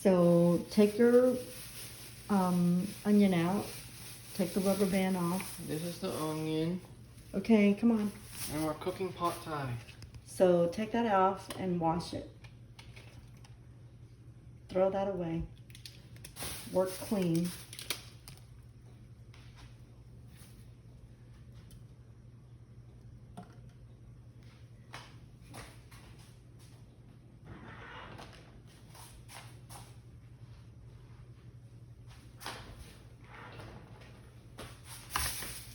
So take your onion out. Take the rubber band off. This is the onion. Okay, come on. And we're cooking pot thai. So take that off and wash it. Throw that away. Work clean.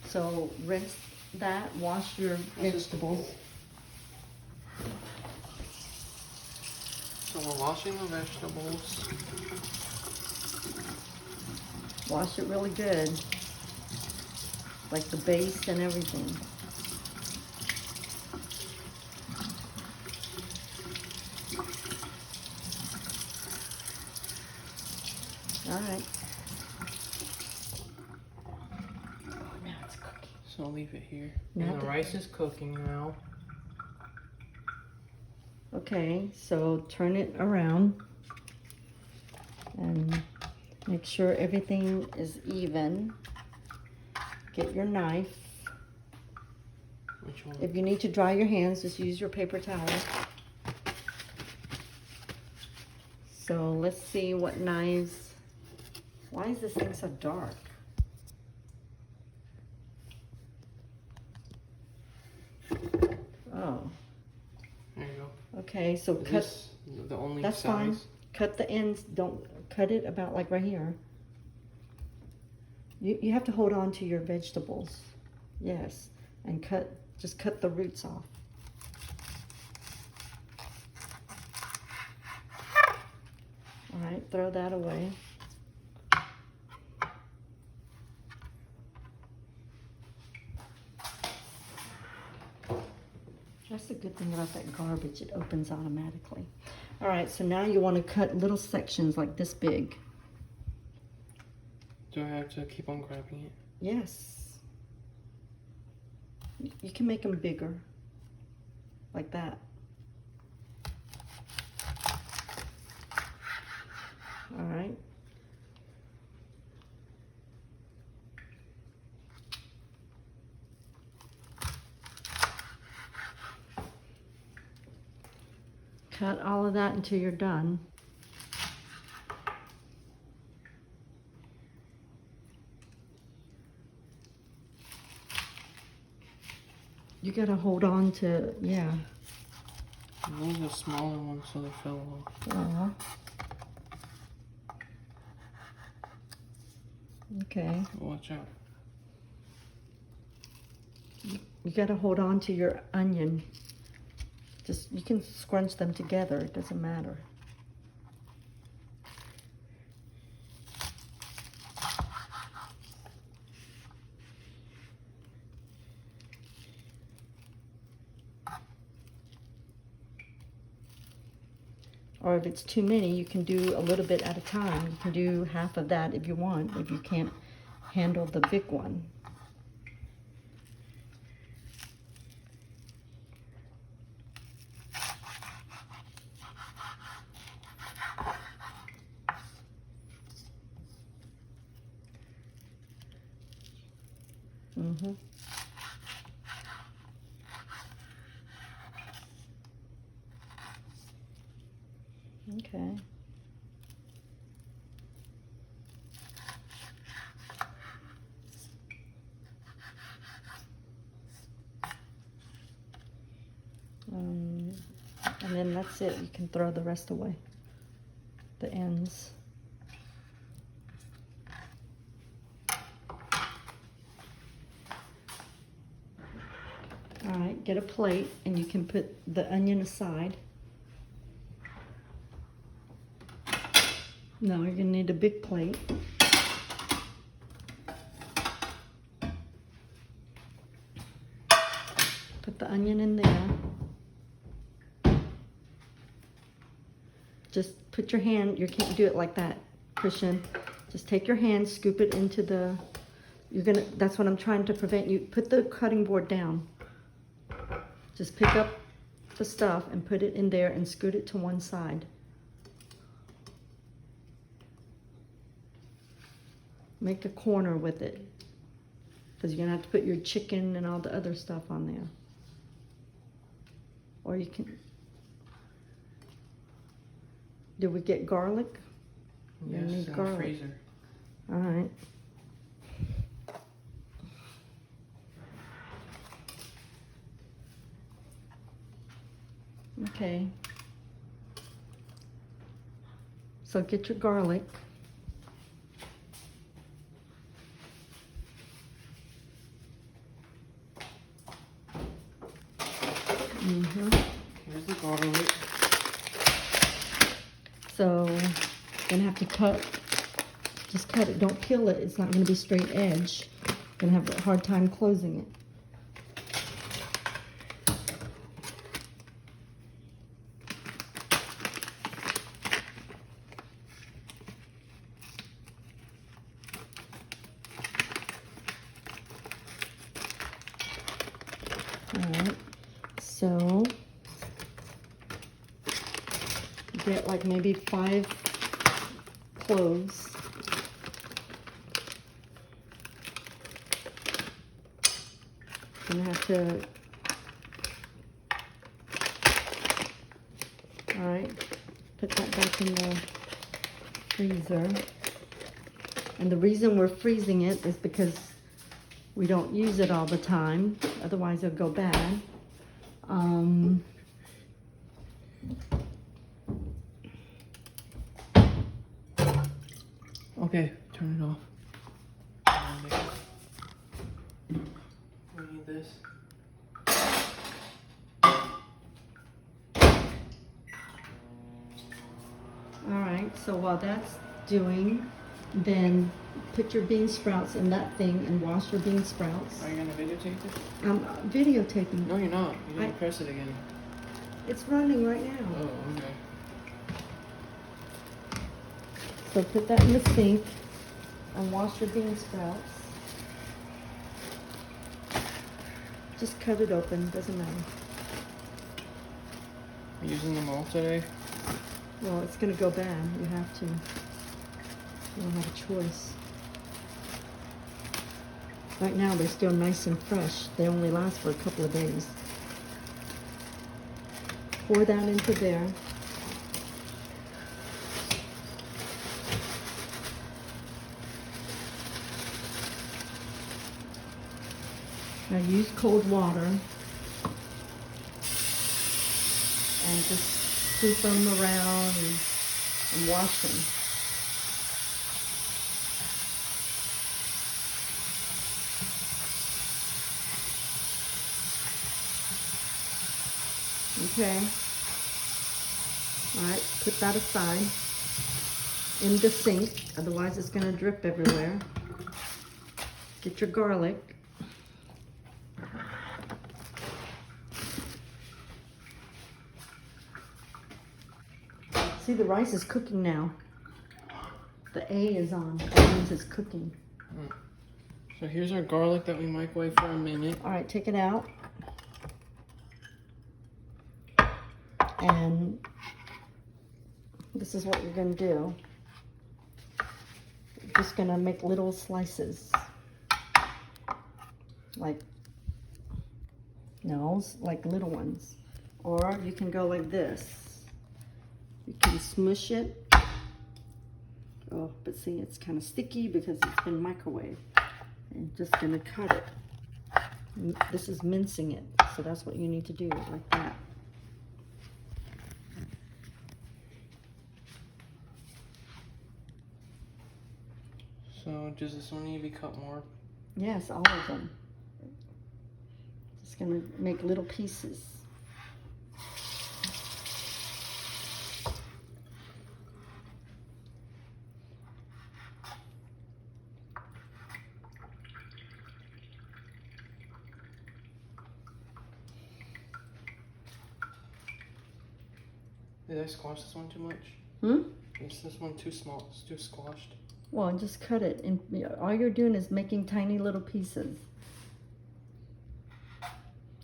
So rinse that, wash your vegetables. So we're washing the vegetables. Wash it really good. Like the base and everything. All right. So I'll leave it here. Now And the rice is cooking now. Okay, so turn it around and make sure everything is even. Get your knife. Which one? If you need to dry your hands, just use your paper towel. So let's see what knives. Why is this thing so dark? Oh. There you go. Okay, so Is cut. this the only That's size? fine. Cut the ends. Don't cut it about like right here. You have to hold on to your vegetables. Yes. And just cut the roots off. All right, throw that away. That's the good thing about that garbage. It opens automatically. All right, so now you want to cut little sections like this big. Do I have to keep on grabbing it? Yes. You can make them bigger. Like that. All right. Cut all of that until you're done. You gotta hold on to, yeah. Those are smaller ones, so they fell off. Aw. Okay. Watch out. You gotta hold on to your onion. Just, you can scrunch them together, it doesn't matter. Or if it's too many, you can do a little bit at a time. You can do half of that if you want, if you can't handle the big one. Mm-hmm. Okay. And then that's it. You can throw the rest away. The ends. All right, get a plate and you can put the onion aside. No, you're gonna need a big plate. Put the onion in there. Just put your hand, you can't do it like that, Christian. Just take your hand, scoop it into the, that's what I'm trying to prevent you. Put the cutting board down. Just pick up the stuff and put it in there and scoot it to one side. Make a corner with it. Because you're going to have to put your chicken and all the other stuff on there. Or you can... Did we get garlic? Yes, need in garlic. the freezer. All right. Okay. So get your garlic. Here's the garlic. So you're gonna have to cut, just cut it, don't peel it, it's not gonna be straight edge. You're gonna have a hard time closing it. Alright, so get like maybe 5 cloves. Gonna have to, alright, put that back in the freezer. And the reason we're freezing it is because we don't use it all the time, otherwise it'll go bad. Okay, turn it off. We need this. Alright, so while that's doing, then put your bean sprouts in that thing and wash your bean sprouts. Are you gonna videotape this? I'm videotaping. No, you're not. You didn't press it again. It's running right now. Oh, okay. So put that in the sink and wash your bean sprouts. Just cut it open, doesn't matter. Are you using them all today? Well, it's gonna go bad. You have to. You don't have a choice. Right now they're still nice and fresh. They only last for a couple of days. Pour that into there. Now use cold water and just scoop them around and wash them. Okay. All right, put that aside in the sink, otherwise it's going to drip everywhere. Get your garlic. See, the rice is cooking now. The A is on. That means it's cooking. So here's our garlic that we microwave for a minute. All right, take it out. And this is what you're going to do. You're just going to make little slices. Like little ones. Or you can go like this. You can smush it. Oh, but see, it's kind of sticky because it's been microwaved. I'm just going to cut it. This is mincing it, so that's what you need to do, like that. So does this one need to be cut more? Yes, all of them. Just going to make little pieces. Did I squash this one too much? Is this one too small? It's too squashed. Well, just cut it. And all you're doing is making tiny little pieces.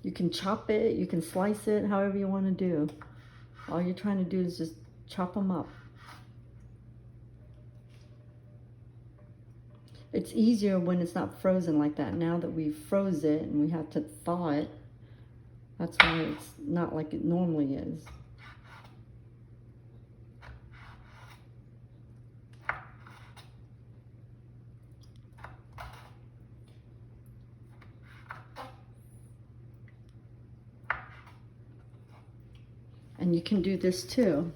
You can chop it, you can slice it, however you want to do. All you're trying to do is just chop them up. It's easier when it's not frozen like that. Now that we froze it and we have to thaw it, that's why it's not like it normally is. And you can do this too.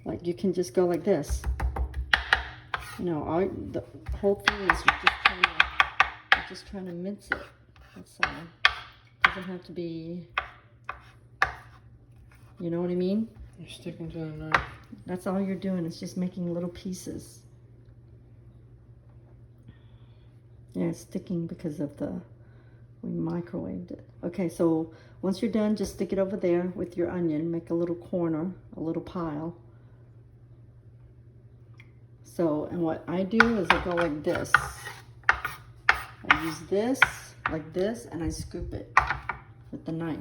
Like you can just go like this. You know, the whole thing is you're just trying to mince it. That's all. It doesn't have to be, you know what I mean? You're sticking to the knife. That's all you're doing. It's just making little pieces. Yeah, it's sticking because of we microwaved it. Okay, so once you're done, just stick it over there with your onion. Make a little corner, a little pile. So, and what I do is I go like this. I use this, like this, and I scoop it with the knife.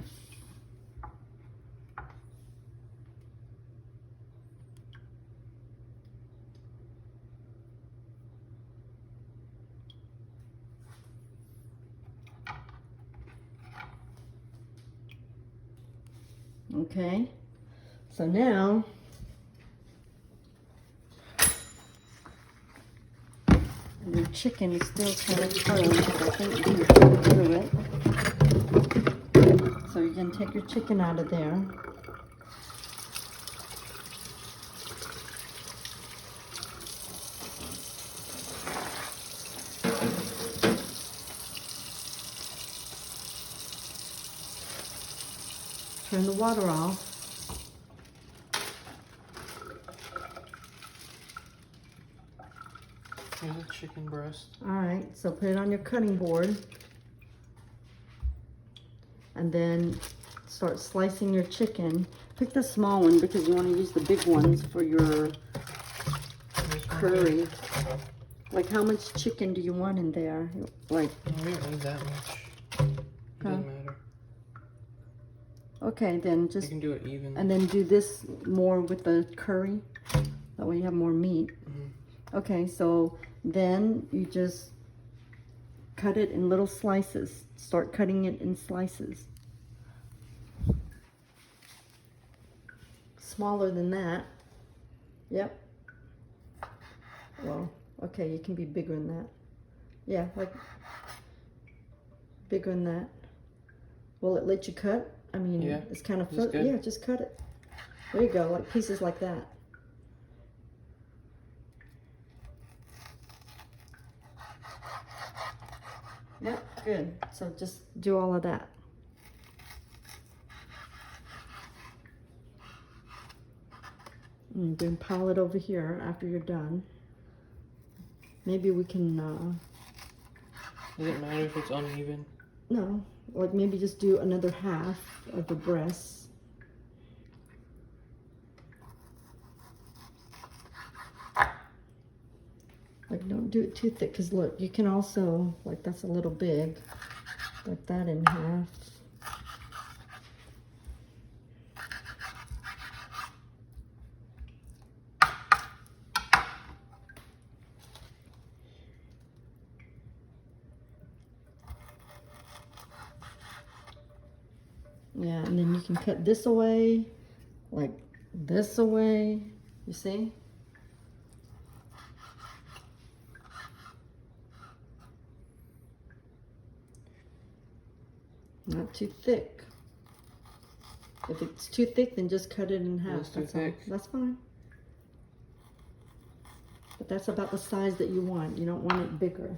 Okay, so now your chicken is still kind of cold. I think you can do it. So you're going to take your chicken out of there. Turn the water off. Here's a chicken breast. Alright, so put it on your cutting board. And then start slicing your chicken. Pick the small one because you want to use the big ones for your curry. Like how much chicken do you want in there? Like, we don't need that much. It doesn't matter. Okay, then just, you can do it even. And then do this more with the curry. That way you have more meat. Mm-hmm. Okay, so then you just cut it in little slices. Start cutting it in slices. Smaller than that. Yep. Well, okay, you can be bigger than that. Yeah, like bigger than that. Will it let you cut? I mean, yeah, it's kind of, yeah, just cut it. There you go, like pieces like that. Yep, good. So just do all of that. And then pile it over here after you're done. Maybe we can, does it matter if it's uneven? No, like maybe just do another half of the breast. Like don't do it too thick because look, you can also, like that's a little big, like that in half. Yeah, and then you can cut this away, like this away, you see? Not too thick. If it's too thick, then just cut it in half. It's too thick. That's fine. But that's about the size that you want. You don't want it bigger.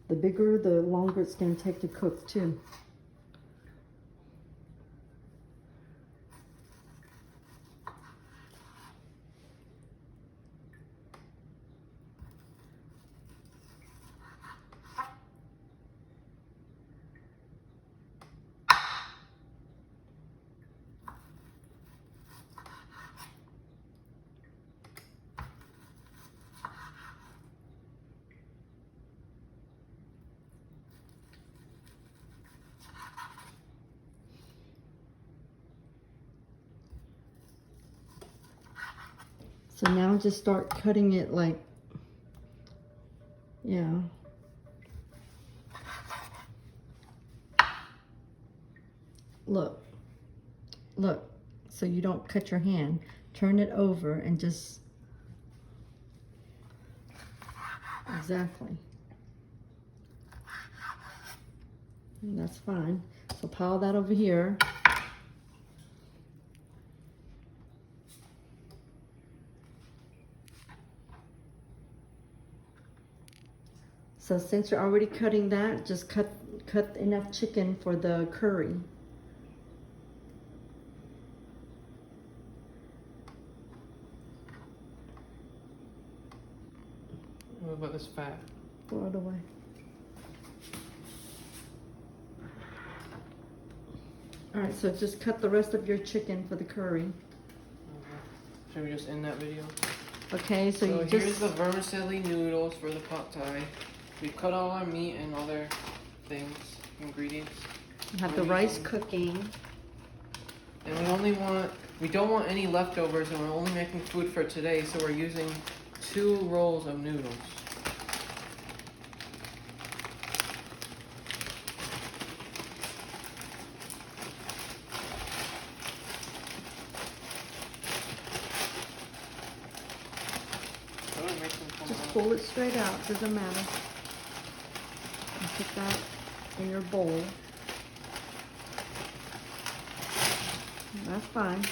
The bigger, the longer it's going to take to cook too. So now just start cutting it like, Yeah. Look. Look. So you don't cut your hand. Turn it over and just... Exactly. And that's fine. So pile that over here. So since you're already cutting that, just cut enough chicken for the curry. What about this fat? Throw it away. All right, so just cut the rest of your chicken for the curry. Should we just end that video? Okay, so you here's just... the vermicelli noodles for the pad thai. We cut all our meat and other things, ingredients. You have the rice cooking. And we don't want any leftovers, and we're only making food for today, so we're using 2 rolls of noodles. Just pull it straight out, doesn't matter. And put that in your bowl. That's fine.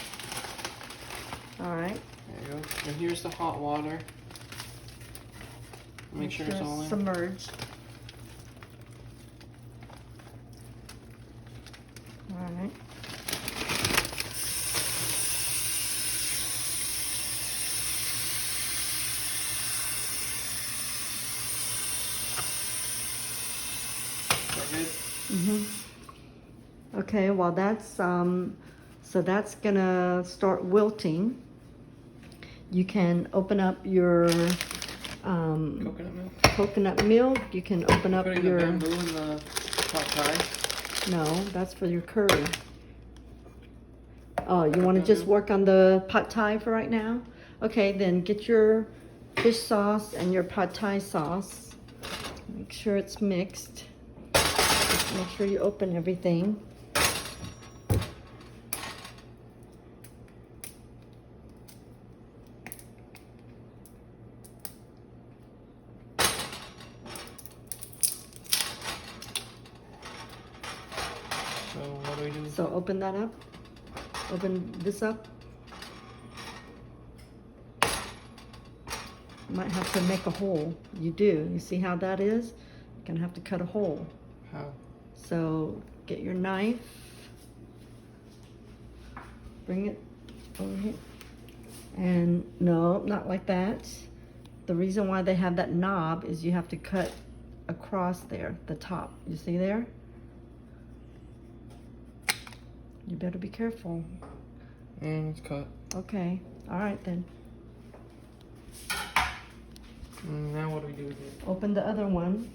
All right. There you go. And here's the hot water. Make sure it's all in. Submerged. All right. Okay, well that's so that's gonna start wilting. You can open up your coconut milk. You can open up Putting your the bamboo in the pad thai. No, that's for your curry. Oh, you want to just work on the pad thai for right now? Okay, then get your fish sauce and your pad thai sauce. Make sure it's mixed. Just make sure you open everything. So what do we do? So open that up. Open this up. You might have to make a hole. You do. You see how that is? You're gonna have to cut a hole. How? So get your knife. Bring it over here. And no, not like that. The reason why they have that knob is you have to cut across there, the top. You see there? You better be careful. And it's cut. Okay. All right then. Now what do we do with it? Open the other one.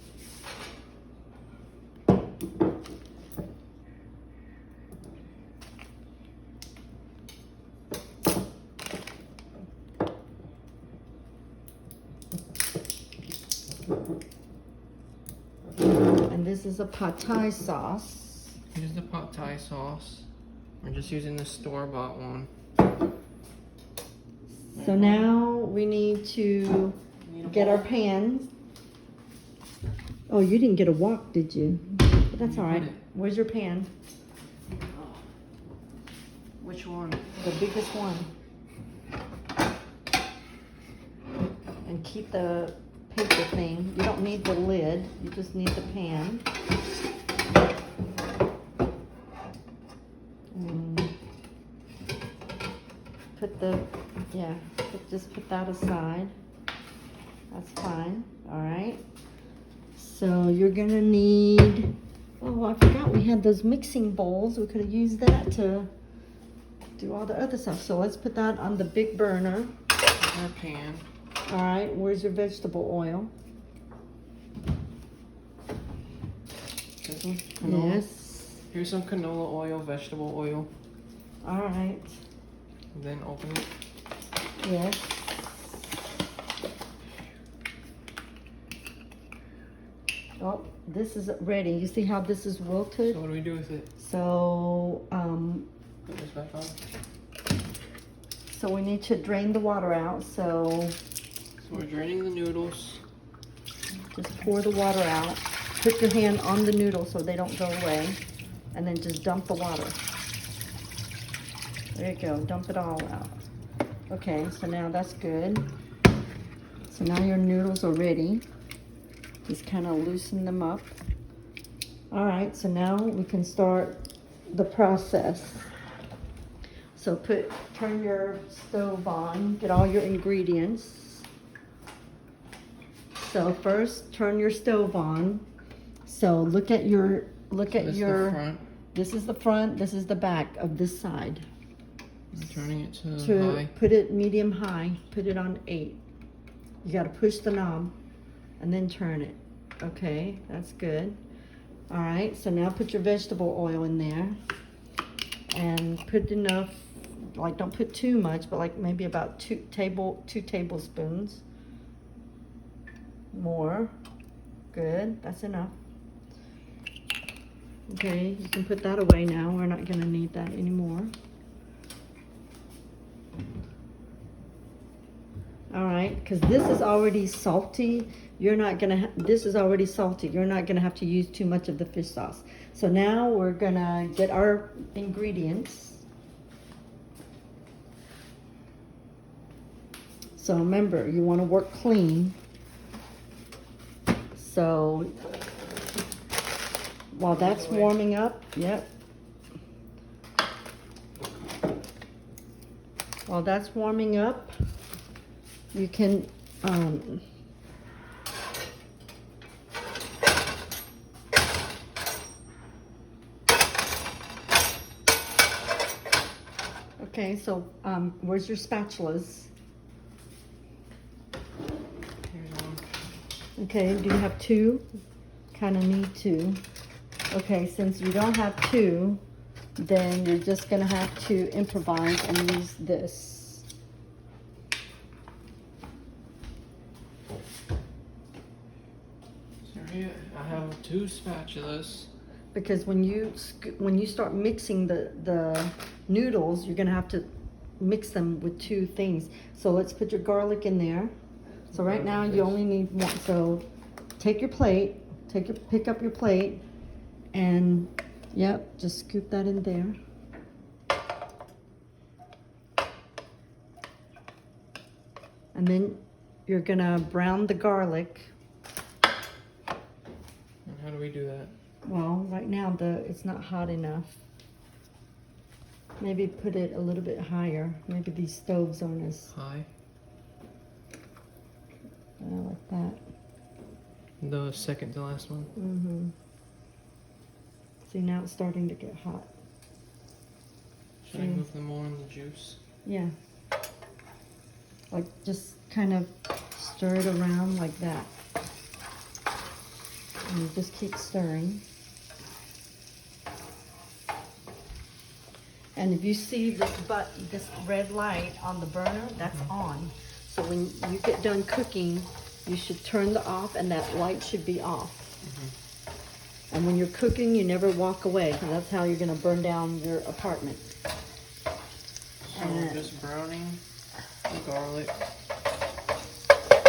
And this is a pad thai sauce. Here's the pad thai sauce. We're just using the store-bought one. So now we need to get our pans. Oh, you didn't get a wok, did you? But that's all right. Where's your pan? Which one? The biggest one. And keep the paper thing. You don't need the lid. You just need the pan. Put the, yeah, just put that aside. That's fine. All right. So you're gonna need, oh, I forgot we had those mixing bowls. We could have used that to do all the other stuff. So let's put that on the big burner. Our pan. All right, where's your vegetable oil? This one? Canola. Yes. Here's some canola oil, vegetable oil. All right. And then open it. Yes. this is ready. You see how this is wilted? So what do we do with it? So, Put this back on. so we need to drain the water out. So we're draining the noodles. just pour the water out. Put your hand on the noodles so they don't go away. And then just dump the water. There you go, dump it all out. Okay, so now that's good. So now your noodles are ready. Just kind of loosen them up. All right, so now we can start the process. So turn your stove on, get all your ingredients. So first, turn your stove on. So look at your, Front. this is the front, this is the back of this side. I'm turning it to high. Put it medium high, put it on 8. You gotta push the knob and then turn it. Okay, that's good. All right, so now put your vegetable oil in there and put enough, like don't put too much, but like maybe about 2 tablespoons. More. Good, that's enough. Okay, you can put that away now. We're not gonna need that anymore. All right, because this is already salty. You're not gonna, this is already salty. You're not gonna have to use too much of the fish sauce. So now we're gonna get our ingredients. So remember, you wanna work clean. So while that's warming up, yep. While that's warming up, you can okay, so where's your spatulas? Here's one. Okay, do you have 2? Kind of need 2. Okay, since you don't have 2, then you're just gonna have to improvise and use this. I have 2 spatulas. Because when you start mixing the noodles, you're gonna have to mix them with 2 things. So let's put your garlic in there. So right now you only need 1. So take your plate, pick up your plate, and yep, just scoop that in there. And then you're gonna brown the garlic. And how do we do that? Well, right now it's not hot enough. Maybe put it a little bit higher. Maybe these stoves aren't as high. Like that. The second to last one. Mm-hmm. See, now it's starting to get hot. Should I move them more in the juice? Yeah. Like just kind of stir it around like that. And you just keep stirring. And if you see this red light on the burner, that's on. So when you get done cooking, you should turn it off and that light should be off. Mm-hmm. And when you're cooking, you never walk away, because that's how you're gonna burn down your apartment. So we're just browning the garlic.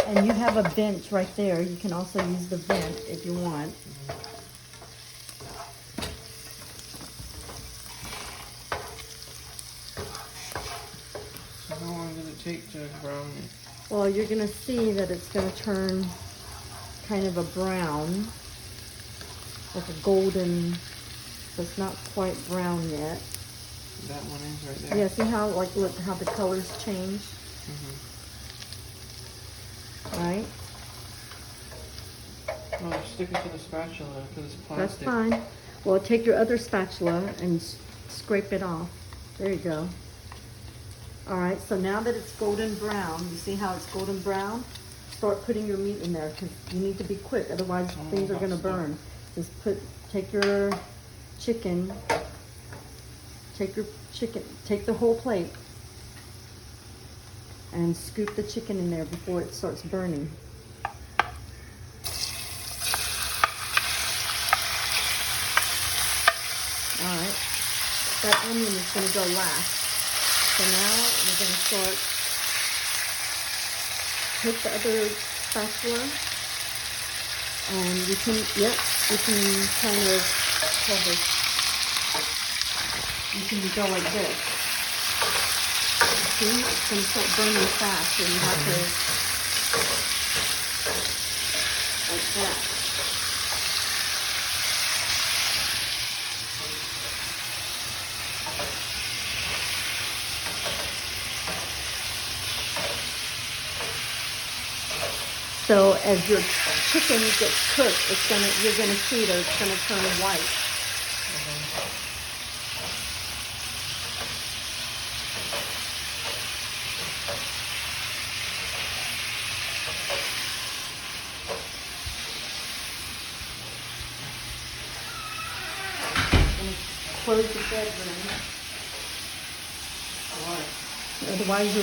And you have a vent right there. You can also use the vent if you want. So how long does it take to brown it? Well, you're gonna see that it's gonna turn kind of a brown, like a golden, so it's not quite brown yet. That one is right there. Yeah, see how, like, look how the colors change? Right? Oh, stick it to the spatula because it's plastic. That's fine. Well, take your other spatula and scrape it off. There you go. All right, so now that it's golden brown, you see how it's golden brown? Start putting your meat in there, because you need to be quick, otherwise things are gonna burn. Just take your chicken, take the whole plate, and scoop the chicken in there before it starts burning. That onion is going to go last. So now we're going to start. Take the other spatula, and you can kind of hold this. You can go like this. See, it's going to start burning fast, so you have to like that. So as your chicken gets cooked, you're gonna see that it's gonna turn white. Close the bedroom. Why? Otherwise,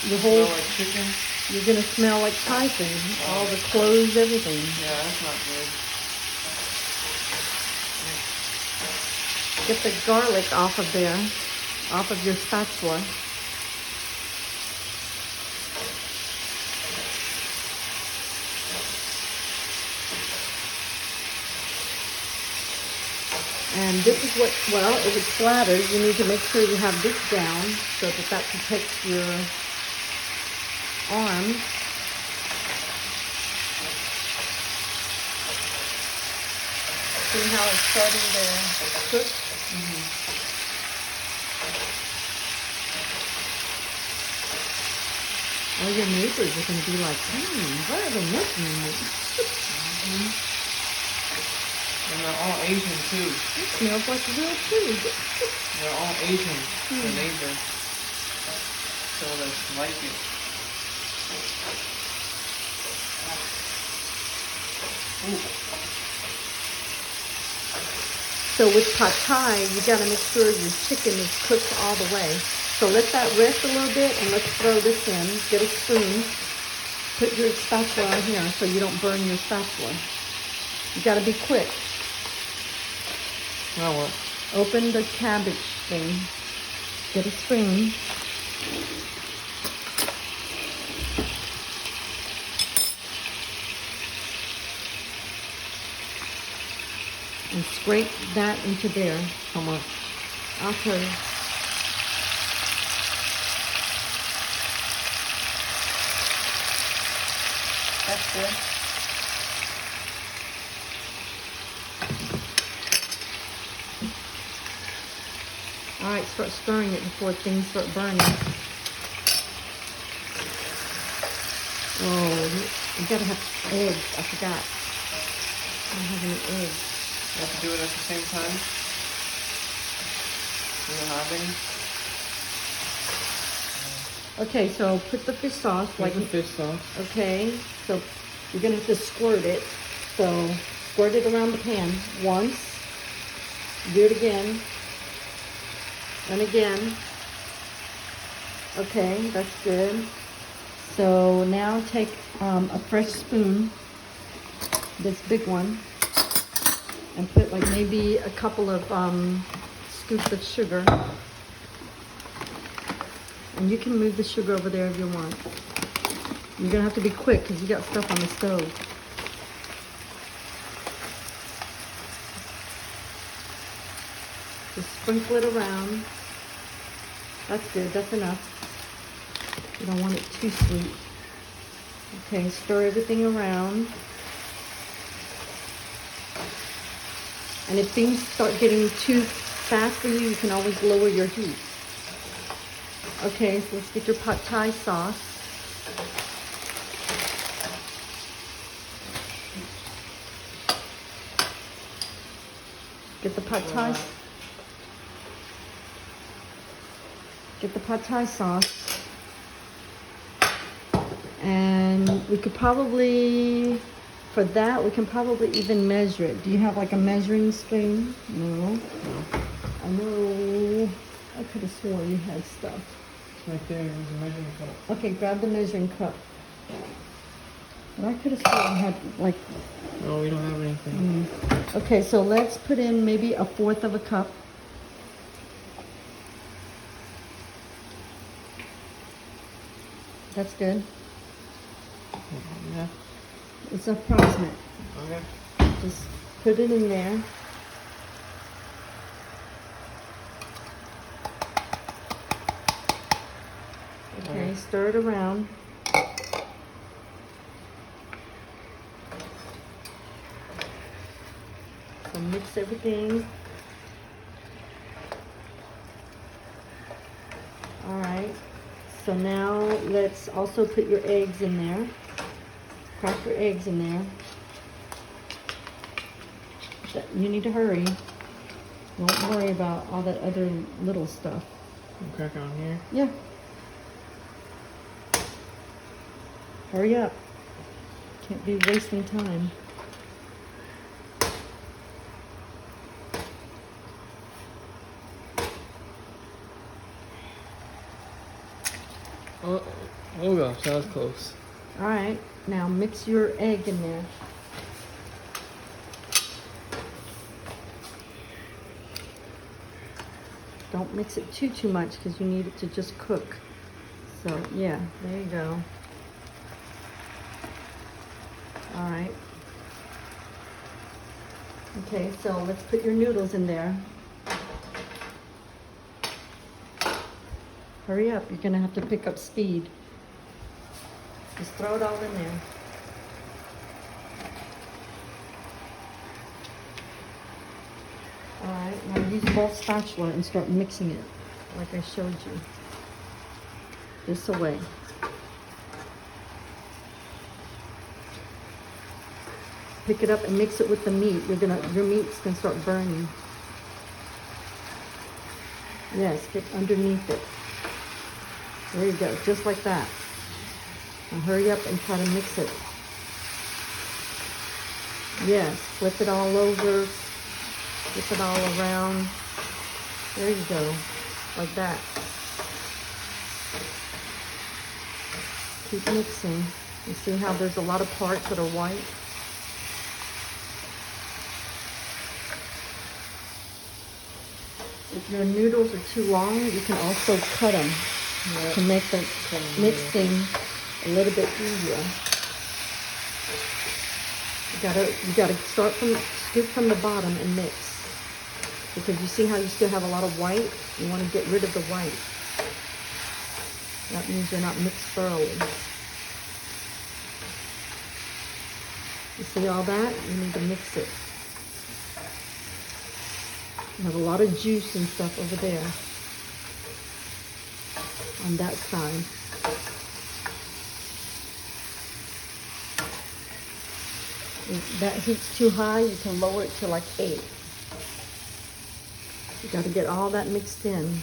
your whole chicken. You're gonna smell like Tyson. All the clothes, everything. Yeah, that's not good. Get the garlic off of there, off of your spatula. And this is what, well, if it's splattered, you need to make sure you have this down so that protects your arms. See how it's starting to cook? Mm-hmm. All your neighbors are going to be like, what are they making? Mm-hmm. And they're all Asian too. It smells like real food. They're all Asian, the neighbors. So they like it. Ooh. So with pad thai, you got to make sure your chicken is cooked all the way. So let that rest a little bit, and let's throw this in. Get a spoon. Put your spatula on here so you don't burn your spatula. You got to be quick. Now what? Open the cabbage thing. Get a spoon. And scrape that into there. How much? I'll tell you. That's good. All right, start stirring it before things start burning. Oh, you gotta have eggs. I forgot. I don't have any eggs. You have to do it at the same time? You don't have any? Okay, so put the fish sauce Like the fish sauce. Okay, so you're gonna have to squirt it. So squirt it around the pan once. Do it again. And again. Okay, that's good. So now take a fresh spoon, this big one, and put like maybe a couple of scoops of sugar. And you can move the sugar over there if you want. You're gonna have to be quick because you got stuff on the stove. Just sprinkle it around. That's good, that's enough. You don't want it too sweet. Okay, stir everything around. And if things start getting too fast for you, you can always lower your heat. Okay, so let's get your pad thai sauce. Get the pad thai. Get the pad thai sauce. And we could probably, for that, we can probably even measure it. Do you have like a measuring spoon? No. I know. I could have sworn you had stuff. Right there, there's a measuring cup. Okay, grab the measuring cup. But I could have sworn you had like... No, we don't have anything. Okay, so let's put in maybe 1/4 of a cup. That's good. Yeah. It's approximate. Okay. Just put it in there. Okay, stir it around. So mix everything. All right. So now let's also put your eggs in there. Crack your eggs in there. You need to hurry. Don't worry about all that other little stuff. Crack on here. Yeah. Hurry up. Can't be wasting time. Oh gosh, that was close. All right. Now mix your egg in there. Don't mix it too much because you need it to just cook. So yeah, there you go. All right. Okay, so let's put your noodles in there. Hurry up, you're gonna have to pick up speed. Just throw it all in there. All right, now use both spatula and start mixing it like I showed you. This away. Pick it up and mix it with the meat. Your meat's gonna start burning. Yes, get underneath it. There you go, just like that. Now hurry up and try to mix it. Yes, flip it all over, flip it all around. There you go, like that. Keep mixing. You see how there's a lot of parts that are white? If your noodles are too long, you can also cut them to make the mixing a little bit easier. You gotta scoop from the bottom and mix. Because you see how you still have a lot of white? You want to get rid of the white. That means you're not mixed thoroughly. You see all that? You need to mix it. You have a lot of juice and stuff over there on that side. If that heat's too high, you can lower it to like 8. You got to get all that mixed in.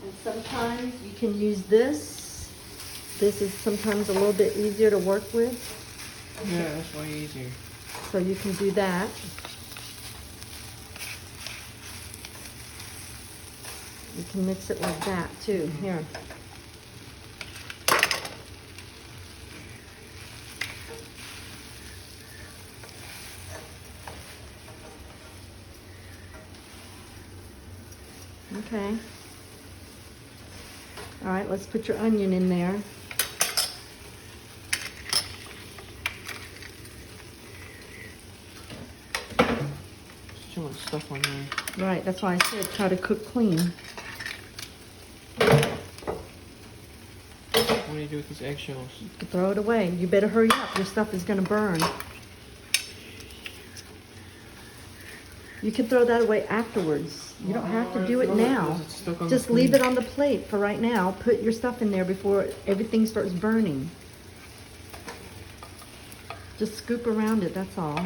And sometimes you can use this. This is sometimes a little bit easier to work with. Yeah, that's way easier. So you can do that. You can mix it like that too. Here. Okay. All right, let's put your onion in there. Too much stuff on there. Right, that's why I said try to cook clean. What do you do with these eggshells? Throw it away. You better hurry up. Your stuff is going to burn. You can throw that away afterwards. You don't have to do it now. Just leave it on the plate for right now. Put your stuff in there before everything starts burning. Just scoop around it, that's all.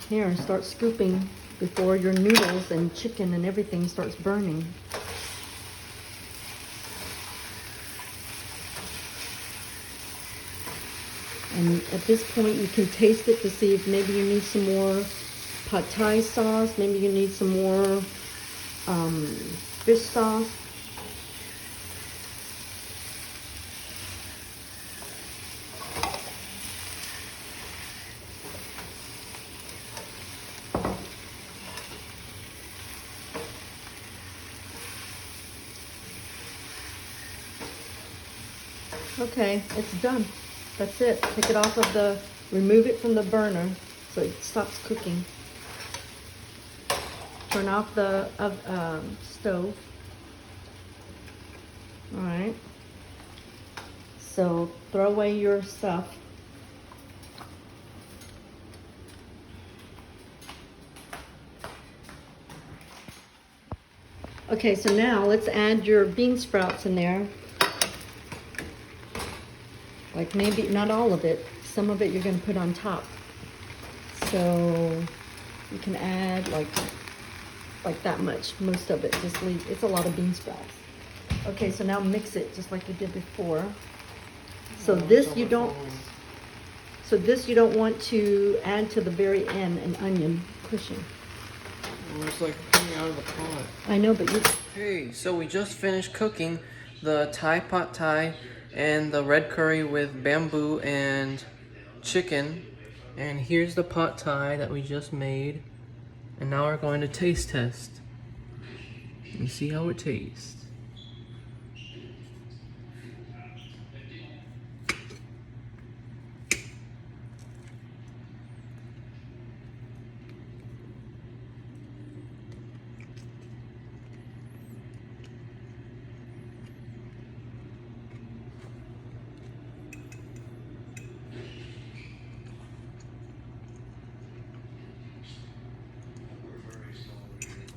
Here, start scooping before your noodles and chicken and everything starts burning. And at this point, you can taste it to see if maybe you need some more pad thai sauce, maybe you need some more fish sauce. Okay, it's done. That's it. Take it off of the, remove it from the burner so it stops cooking. Turn off the stove. All right. So throw away your stuff. Okay, so now let's add your bean sprouts in there. Like maybe not all of it. Some of it you're going to put on top. So you can add like that much. Most of it. Just leave. It's a lot of bean sprouts. Okay, so now mix it just like you did before. So this you don't. So this you don't want to add to the very end an onion pushing. It's like coming out of the pot. I know, but you. Hey, so we just finished cooking the Thai pot Thai and the red curry with bamboo and chicken. And here's the pot Thai that we just made. And now we're going to taste test. And see how it tastes.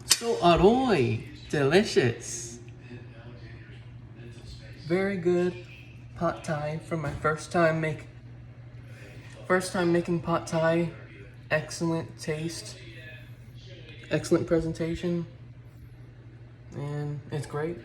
So aroy, delicious. Very good pot Thai for my first time making pot Thai. Excellent taste, excellent presentation, and it's great.